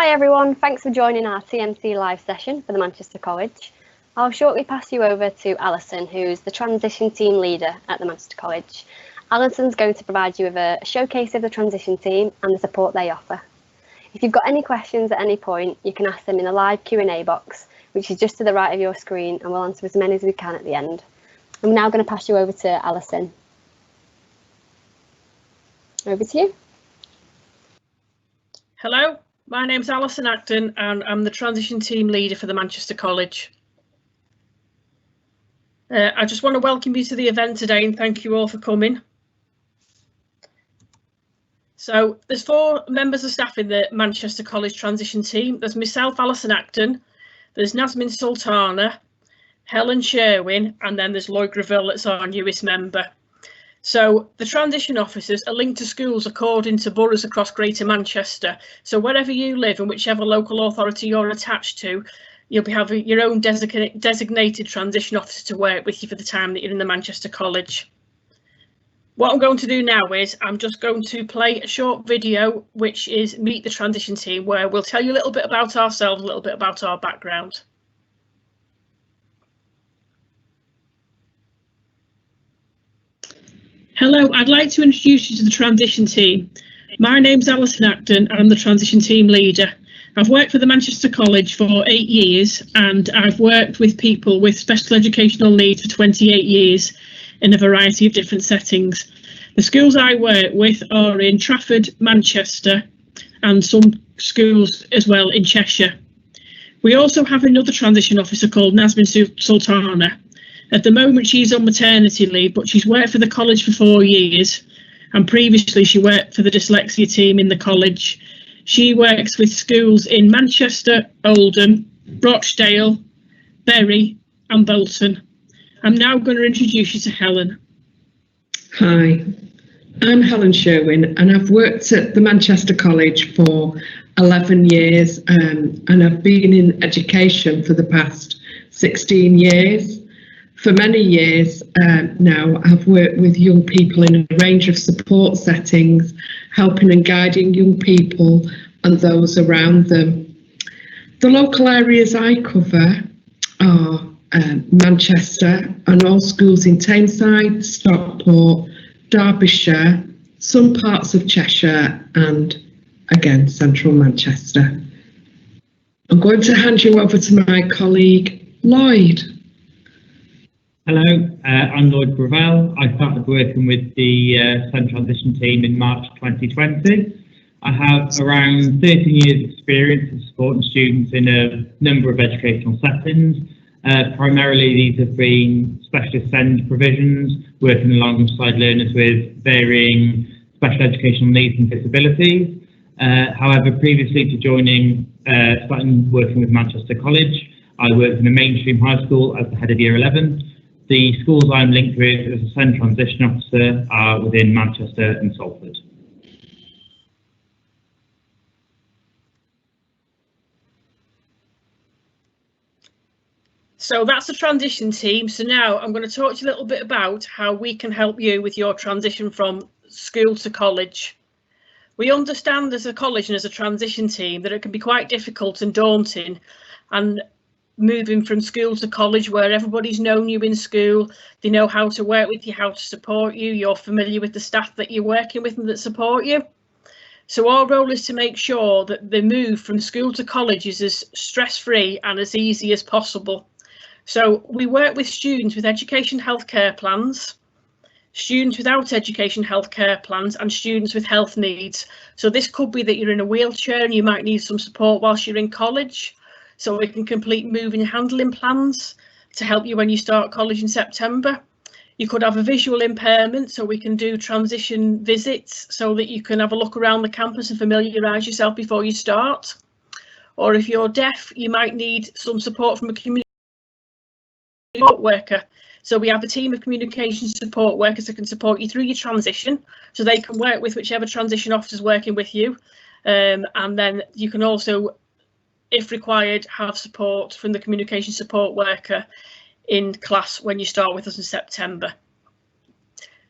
Hi everyone, thanks for joining our TMC live session for the Manchester College. I'll shortly pass you over to Alison, who's the transition team leader at the Manchester College. Alison's going to provide you with a showcase of the transition team and the support they offer. If you've got any questions at any point, you can ask them in the live Q&A box, which is just to the right of your screen, and we'll answer as many as we can at the end. I'm now going to pass you over to Alison. Over to you. Hello, my name's Alison Acton and I'm the transition team leader for the Manchester College. I just want to welcome you to the event today and thank you all for coming. So there's 4 members of staff in the Manchester College transition team. There's myself, Alison Acton, there's Nasmin Sultana, Helen Sherwin, and then there's Lloyd Graville, that's our newest member. So the transition officers are linked to schools according to boroughs across Greater Manchester. So wherever you live and whichever local authority you're attached to, you'll be having your own designated transition officer to work with you for the time that you're in the Manchester College. What I'm going to do now is I'm just going to play a short video, which is Meet the Transition Team, where we'll tell you a little bit about ourselves, a little bit about our background. Hello, I'd like to introduce you to the transition team. My name's Alison Acton and I'm the transition team leader. I've worked for the Manchester College for 8 years and I've worked with people with special educational needs for 28 years in a variety of different settings. The schools I work with are in Trafford, Manchester, and some schools as well in Cheshire. We also have another transition officer called Nasmin Sultana. At the moment she's on maternity leave, but she's worked for the college for 4 years and previously she worked for the Dyslexia Team in the college. She works with schools in Manchester, Oldham, Rochdale, Bury and Bolton. I'm now going to introduce you to Helen. Hi, I'm Helen Sherwin and I've worked at the Manchester College for 11 years and I've been in education for the past 16 years. For many years now, I've worked with young people in a range of support settings, helping and guiding young people and those around them. The local areas I cover are Manchester and all schools in Tameside, Stockport, Derbyshire, some parts of Cheshire and again central Manchester. I'm going to hand you over to my colleague Lloyd. Hello, I'm Lloyd Graville. I started working with the SEND transition team in March 2020. I have around 13 years experience of supporting students in a number of educational settings. Primarily these have been specialist SEND provisions, working alongside learners with varying special educational needs and disabilities. However, previously to starting working with Manchester College, I worked in a mainstream high school as the head of Year 11. The schools I'm linked with as a SEND transition officer are within Manchester and Salford. So that's the transition team. So now I'm going to talk to you a little bit about how we can help you with your transition from school to college. We understand as a college and as a transition team that it can be quite difficult and daunting, and moving from school to college where everybody's known you in school, they know how to work with you, how to support you, you're familiar with the staff that you're working with and that support you. So our role is to make sure that the move from school to college is as stress-free and as easy as possible. So we work with students with education healthcare plans, students without education healthcare plans and students with health needs. So this could be that you're in a wheelchair and you might need some support whilst you're in college. So we can complete moving and handling plans to help you when you start college in September. You could have a visual impairment, so we can do transition visits so that you can have a look around the campus and familiarise yourself before you start. Or if you're deaf, you might need some support from a community support worker. So we have a team of communication support workers that can support you through your transition, so they can work with whichever transition officer is working with you. And then you can also, if required, have support from the communication support worker in class when you start with us in September.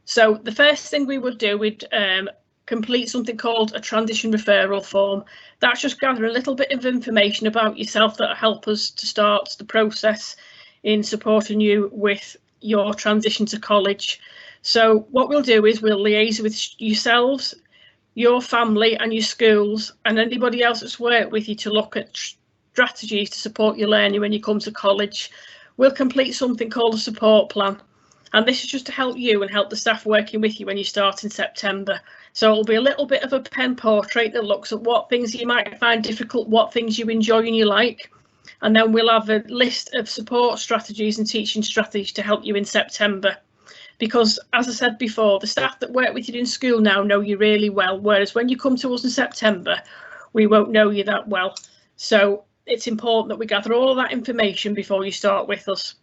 So the first thing we would do, we'd complete something called a transition referral form. That's just gathering a little bit of information about yourself that will help us to start the process in supporting you with your transition to college. So what we'll do is we'll liaise with yourselves, your family and your schools and anybody else that's worked with you to look at strategies to support your learning when you come to college. We'll complete something called a support plan, and this is just to help you and help the staff working with you when you start in September. So it'll be a little bit of a pen portrait that looks at what things you might find difficult, what things you enjoy and you like, and then we'll have a list of support strategies and teaching strategies to help you in September. Because, as I said before, the staff that work with you in school now know you really well, whereas when you come to us in September, we won't know you that well. So it's important that we gather all of that information before you start with us.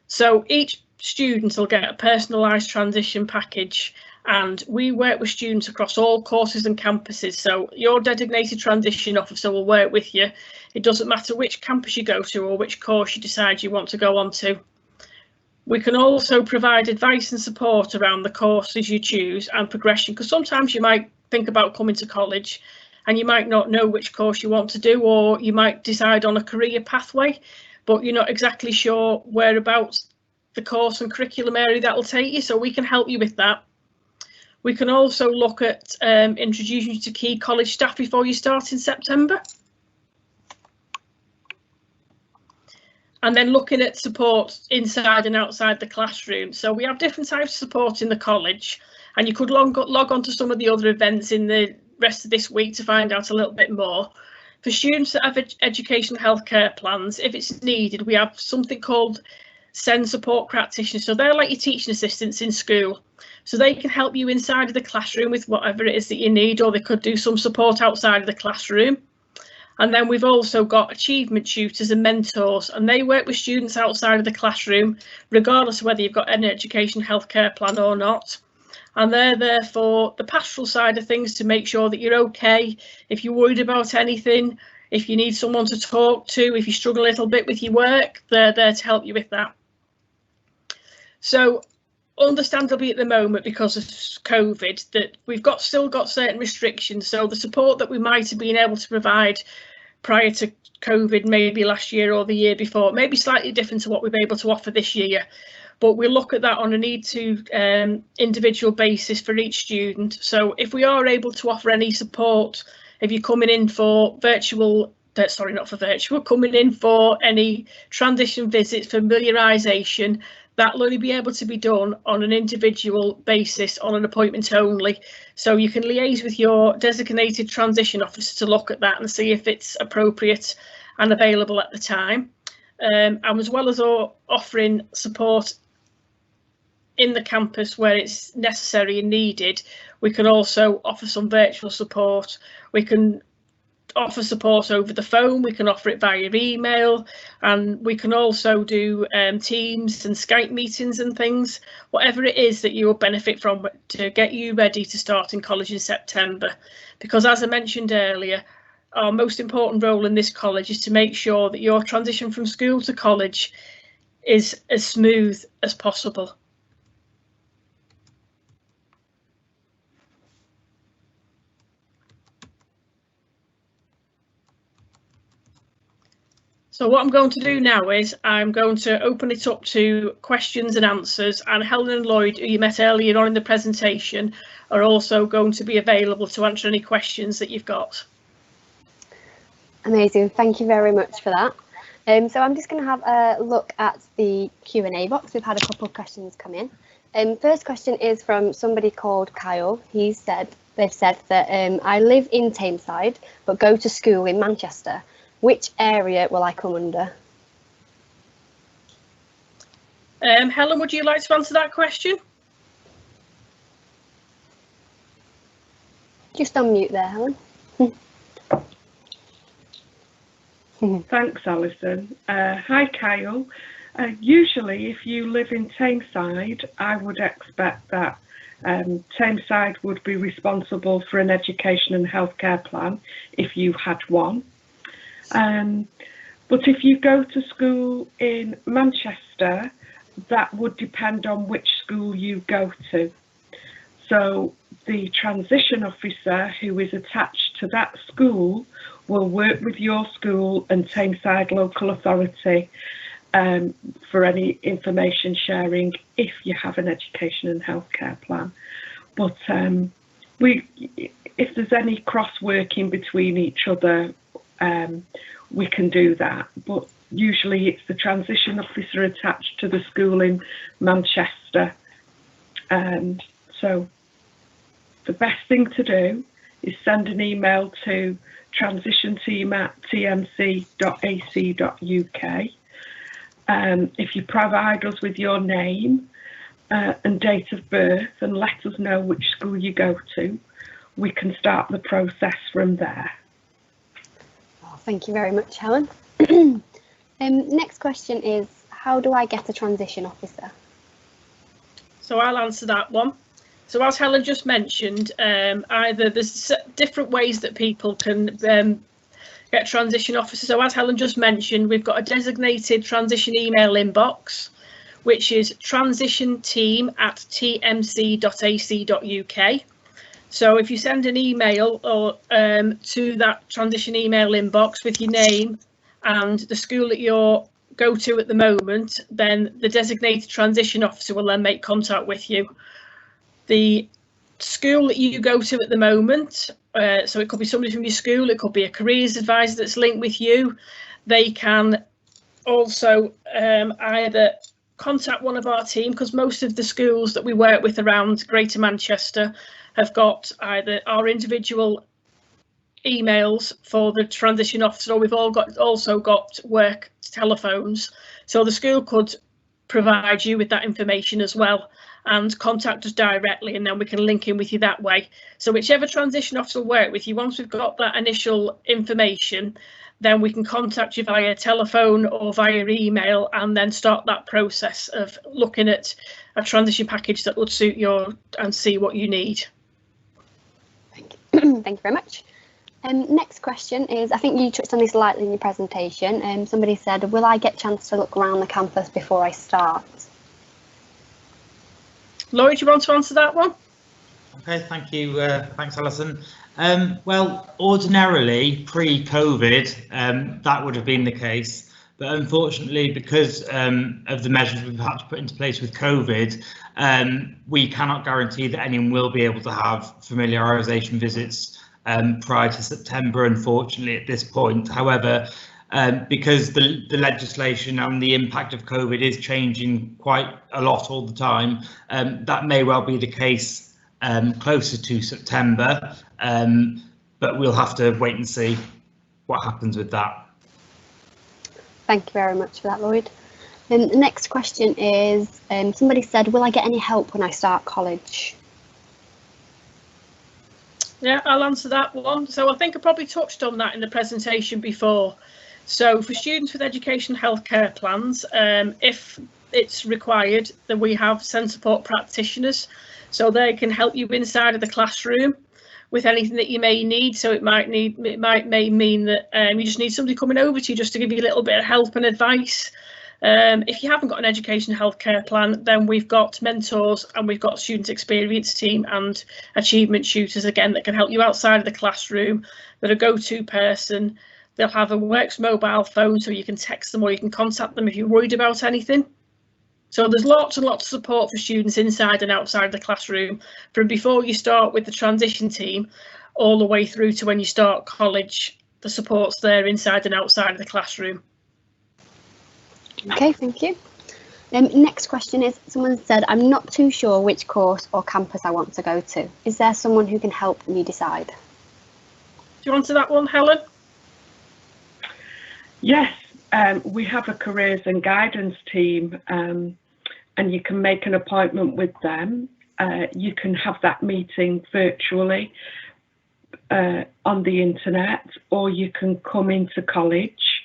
So each student will get a personalised transition package, and we work with students across all courses and campuses. So your designated transition officer will work with you. It doesn't matter which campus you go to or which course you decide you want to go on to. We can also provide advice and support around the courses you choose and progression, because sometimes you might think about coming to college and you might not know which course you want to do, or you might decide on a career pathway, but you're not exactly sure whereabouts the course and curriculum area that will take you, so we can help you with that. We can also look at introducing you to key college staff before you start in September. And then looking at support inside and outside the classroom. So we have different types of support in the college, and you could log on to some of the other events in the rest of this week to find out a little bit more. For students that have educational healthcare plans, if it's needed, we have something called SEND support practitioners. So they're like your teaching assistants in school. So they can help you inside of the classroom with whatever it is that you need, or they could do some support outside of the classroom. And then we've also got achievement tutors and mentors, and they work with students outside of the classroom, regardless of whether you've got an education healthcare plan or not. And they're there for the pastoral side of things to make sure that you're okay. If you're worried about anything, if you need someone to talk to, if you struggle a little bit with your work, they're there to help you with that. So understandably at the moment, because of COVID, that we've still got certain restrictions. So the support that we might have been able to provide prior to COVID, maybe last year or the year before, maybe slightly different to what we've been able to offer this year. But we'll look at that on a need to individual basis for each student. So if we are able to offer any support, if you're coming in for coming in for any transition visits, familiarisation, that'll only be able to be done on an individual basis, on an appointment only. So you can liaise with your designated transition officer to look at that and see if it's appropriate and available at the time. And as well as offering support in the campus where it's necessary and needed, we can also offer some virtual support. We can offer support over the phone, we can offer it via email, and we can also do Teams and Skype meetings and things, whatever it is that you will benefit from to get you ready to start in college in September. Because as I mentioned earlier, our most important role in this college is to make sure that your transition from school to college is as smooth as possible. So what I'm going to do now is I'm going to open it up to questions and answers, and Helen and Lloyd, who you met earlier on in the presentation, are also going to be available to answer any questions that you've got. Amazing, thank you very much for that. So I'm just going to have a look at the Q&A box. We've had a couple of questions come in. First question is from somebody called Kyle. They've said that I live in Tameside but go to school in Manchester. Which area will I come under? Helen, would you like to answer that question? Just unmute there, Helen. Thanks, Alison. Hi, Kyle. Usually, if you live in Tameside, I would expect that Tameside would be responsible for an education and healthcare plan if you had one. But if you go to school in Manchester, that would depend on which school you go to. So the transition officer who is attached to that school will work with your school and Tameside local authority for any information sharing if you have an education and healthcare plan. But if there's any cross-working between each other, we can do that. But usually it's the transition officer attached to the school in Manchester. So the best thing to do is send an email to transitionteam@tmc.ac.uk. If you provide us with your name and date of birth and let us know which school you go to, we can start the process from there. Oh, thank you very much, Helen. Next question is, how do I get a transition officer? So I'll answer that one. So as Helen just mentioned, either there's different ways that people can get transition officers. So as Helen just mentioned, we've got a designated transition email inbox, which is transitionteam@tmc.ac.uk. So if you send an email or to that transition email inbox with your name and the school that you go to at the moment, then the designated transition officer will then make contact with you. The school that you go to at the moment, so it could be somebody from your school, it could be a careers advisor that's linked with you. They can also either contact one of our team, because most of the schools that we work with around Greater Manchester have got either our individual emails for the transition officer, or we've also got work telephones. So the school could provide you with that information as well and contact us directly, and then we can link in with you that way. So whichever transition officer will work with you, once we've got that initial information, then we can contact you via telephone or via email and then start that process of looking at a transition package that would suit your and see what you need. Thank you. Thank you very much. Next question is, I think you touched on this lightly in your presentation. Somebody said, will I get a chance to look around the campus before I start? Laurie, do you want to answer that one? Okay, thank you. Thanks, Alison. Well, ordinarily, pre-COVID, that would have been the case. But unfortunately, because of the measures we've had to put into place with COVID, we cannot guarantee that anyone will be able to have familiarisation visits prior to September, unfortunately, at this point. However, because the legislation and the impact of COVID is changing quite a lot all the time, that may well be the case closer to September, but we'll have to wait and see what happens with that. Thank you very much for that, Lloyd. The next question is, somebody said, will I get any help when I start college? Yeah, I'll answer that one. So I think I probably touched on that in the presentation before. So for students with education healthcare plans, if it's required, then we have SEND support practitioners. So they can help you inside of the classroom with anything that you may need. So it may mean that you just need somebody coming over to you just to give you a little bit of help and advice. If you haven't got an education healthcare plan, then we've got mentors and we've got student experience team and achievement tutors again that can help you outside of the classroom. They're a go-to person. They'll have a works mobile phone so you can text them or you can contact them if you're worried about anything. So there's lots and lots of support for students inside and outside of the classroom, from before you start with the transition team all the way through to when you start college. The support's there inside and outside of the classroom. Okay, thank you. Next question is, someone said, I'm not too sure which course or campus I want to go to. Is there someone who can help me decide? Do you answer that one, Helen? Yes, we have a careers and guidance team, and you can make an appointment with them. You can have that meeting virtually on the internet, or you can come into college.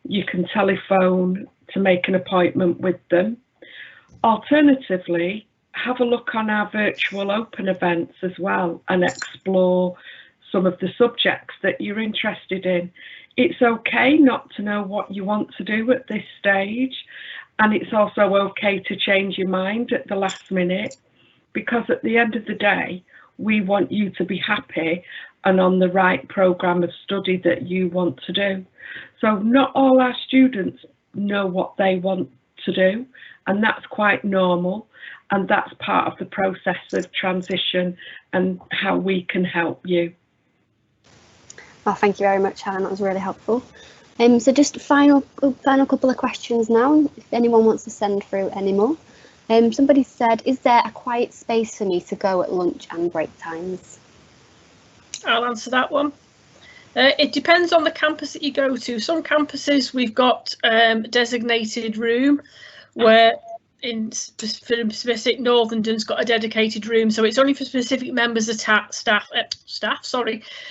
You can telephone to make an appointment with them. Alternatively, have a look on our virtual open events as well and explore some of the subjects that you're interested in. It's okay not to know what you want to do at this stage, and it's also okay to change your mind at the last minute. because at the end of the day, we want you to be happy and on the right programme of study that you want to do. So not all our students know what they want to do, and that's quite normal, and that's part of the process of transition and how we can help you. Well, thank you very much, Helen, that was really helpful. So just final couple of questions now, if anyone wants to send through any more. Somebody said, is there a quiet space for me to go at lunch and break times? I'll answer that one. It depends on the campus that you go to. Some campuses we've got a designated room, where in specific Northern's got a dedicated room, so it's only for specific members of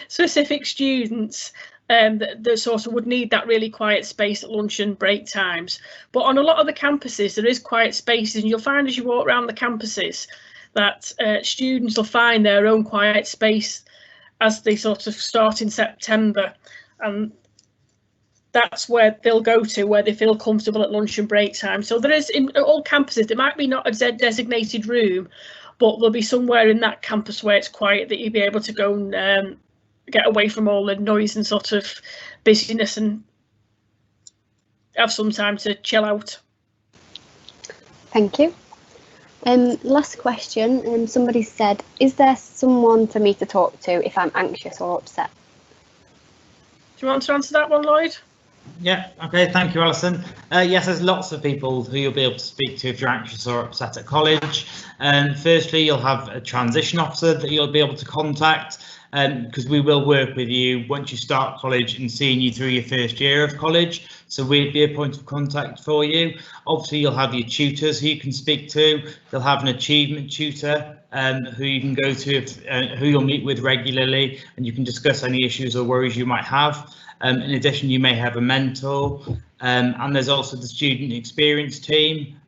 specific students that sort of would need that really quiet space at lunch and break times. But on a lot of the campuses there is quiet spaces, and you'll find as you walk around the campuses that students will find their own quiet space as they sort of start in September, and that's where they'll go to, where they feel comfortable at lunch and break time. So there is, in all campuses, there might be not a designated room, but there'll be somewhere in that campus where it's quiet that you'll be able to go and get away from all the noise and sort of busyness and have some time to chill out. Thank you. Last question, somebody said, is there someone for me to talk to if I'm anxious or upset? Do you want to answer that one, Lloyd? Yeah, okay, thank you, Alison. Yes, there's lots of people who you'll be able to speak to if you're anxious or upset at college. Firstly, you'll have a transition officer that you'll be able to contact, because we will work with you once you start college and seeing you through your first year of college. So we'd be a point of contact for you. Obviously, you'll have your tutors who you can speak to. You'll have an achievement tutor who you can go to, who you'll meet with regularly, and you can discuss any issues or worries you might have. In addition, you may have a mentor, and there's also the student experience team,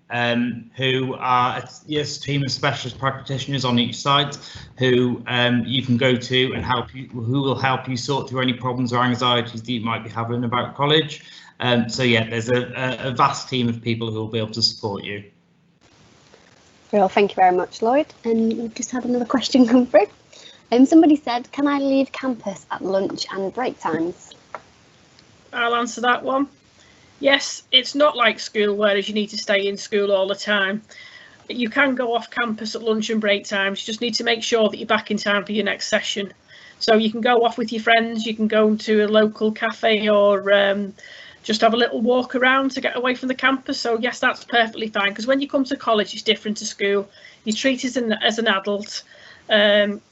who are a team of specialist practitioners on each site who you can go to and help you, who will help you sort through any problems or anxieties that you might be having about college. So yeah, there's a vast team of people who will be able to support you. Well, thank you very much, Lloyd. And we've just had another question come through. Somebody said, can I leave campus at lunch and break times? I'll answer that one. Yes, it's not like school, whereas you need to stay in school all the time. You can go off campus at lunch and break times. You just need to make sure that you're back in time for your next session. So you can go off with your friends, you can go to a local cafe, or just have a little walk around to get away from the campus. So yes, that's perfectly fine, because when you come to college, it's different to school. You're treated as an adult.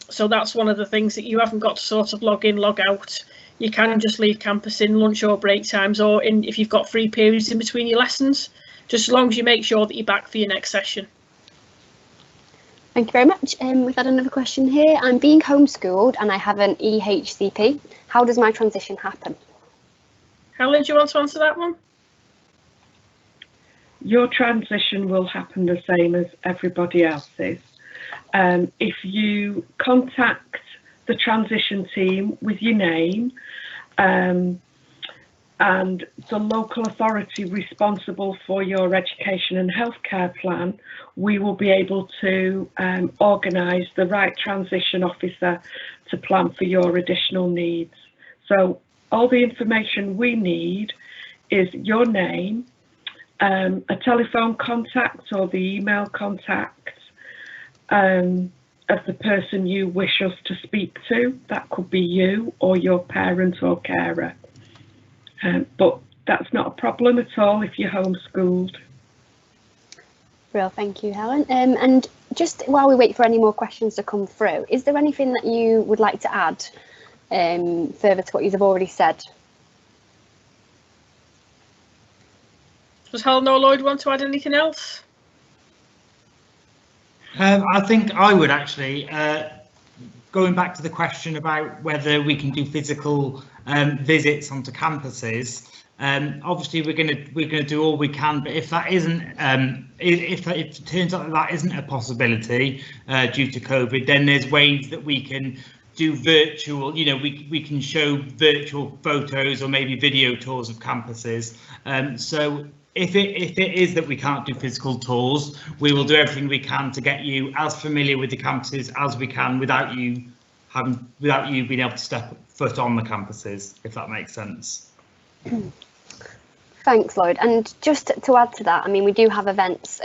So that's one of the things that you haven't got to sort of log in, log out. You can just leave campus in lunch or break times, or if you've got free periods in between your lessons, just as long as you make sure that you're back for your next session. Thank you very much. We've had another question here. I'm being homeschooled and I have an EHCP. How does my transition happen? Helen, do you want to answer that one? Your transition will happen the same as everybody else's. If you contact the transition team with your name and the local authority responsible for your education and healthcare plan, we will be able to organise the right transition officer to plan for your additional needs. So all the information we need is your name, a telephone contact or the email contact of the person you wish us to speak to. That could be you or your parent or carer. But that's not a problem at all if you're homeschooled. Well, thank you, Helen. And just while we wait for any more questions to come through, is there anything that you would like to add further to what you've already said? Does Helen or Lloyd want to add anything else? I think I would actually, going back to the question about whether we can do physical visits onto campuses. Obviously, we're gonna do all we can, but if that isn't, if it turns out that isn't a possibility due to COVID, then there's ways that we can do virtual. You know, we can show virtual photos or maybe video tours of campuses. So if it is that we can't do physical tours, we will do everything we can to get you as familiar with the campuses as we can without you being able to step foot on the campuses, if that makes sense. Thanks, Lloyd. And just to add to that, I mean, we do have events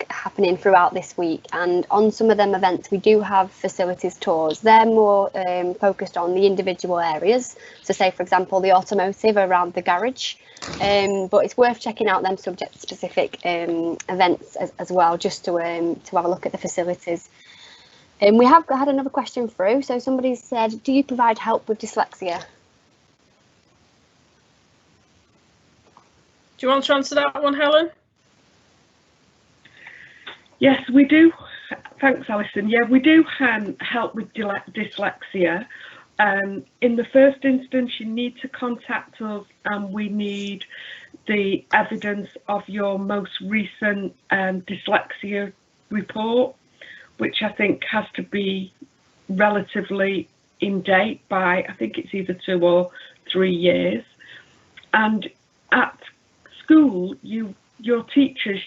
happening throughout this week, and on some of them events we do have facilities tours. They're more focused on the individual areas, so say for example the automotive around the garage, but it's worth checking out them subject specific events as well, just to have a look at the facilities. And we have had another question through. So somebody said, do you provide help with dyslexia? Do you want to answer that one, Helen? Yes, we do. Thanks, Alison. Yeah, we do help with dyslexia. In the first instance, you need to contact us, and we need the evidence of your most recent dyslexia report, which I think has to be relatively in date by, I think it's either 2 or 3 years. And at school, your teachers,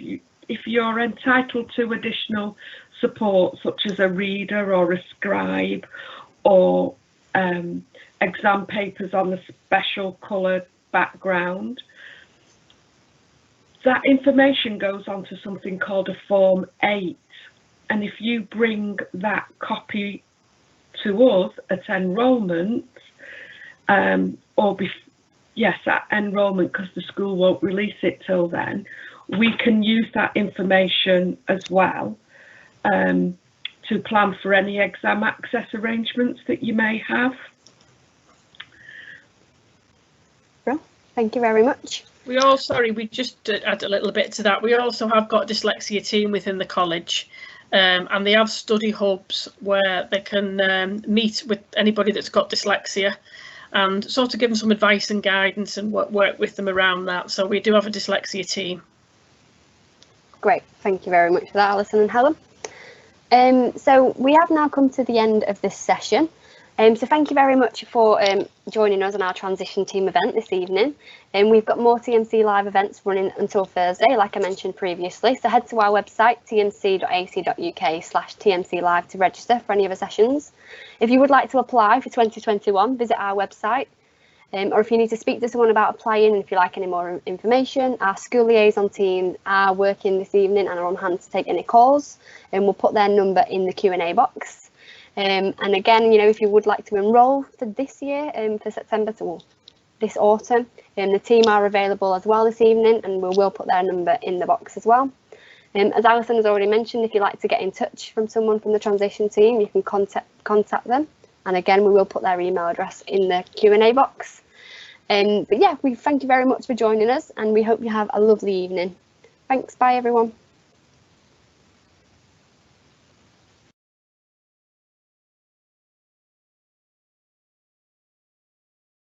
if you're entitled to additional support, such as a reader or a scribe, or exam papers on a special coloured background, that information goes on to something called a Form 8. And if you bring that copy to us at enrolment, at enrolment, because the school won't release it till then, we can use that information as well to plan for any exam access arrangements that you may have. Well, thank you very much. We just add a little bit to that. We also have got a dyslexia team within the college, and they have study hubs where they can meet with anybody that's got dyslexia and sort of give them some advice and guidance and work with them around that. So we do have a dyslexia team. Great, thank you very much for that, Alison and Helen. So we have now come to the end of this session. So thank you very much for joining us on our transition team event this evening. And we've got more TMC live events running until Thursday, like I mentioned previously. So head to our website, tmc.ac.uk/TMC live to register for any other sessions. If you would like to apply for 2021, visit our website. Or if you need to speak to someone about applying, and if you like any more information, our school liaison team are working this evening and are on hand to take any calls, and we'll put their number in the Q&A box. And again, if you would like to enrol for this year, for September to this autumn, the team are available as well this evening, and we will put their number in the box as well. As Alison has already mentioned, if you'd like to get in touch from someone from the transition team, you can contact them. And again, we will put their email address in the Q&A box. But yeah, we thank you very much for joining us, and we hope you have a lovely evening. Thanks, bye everyone.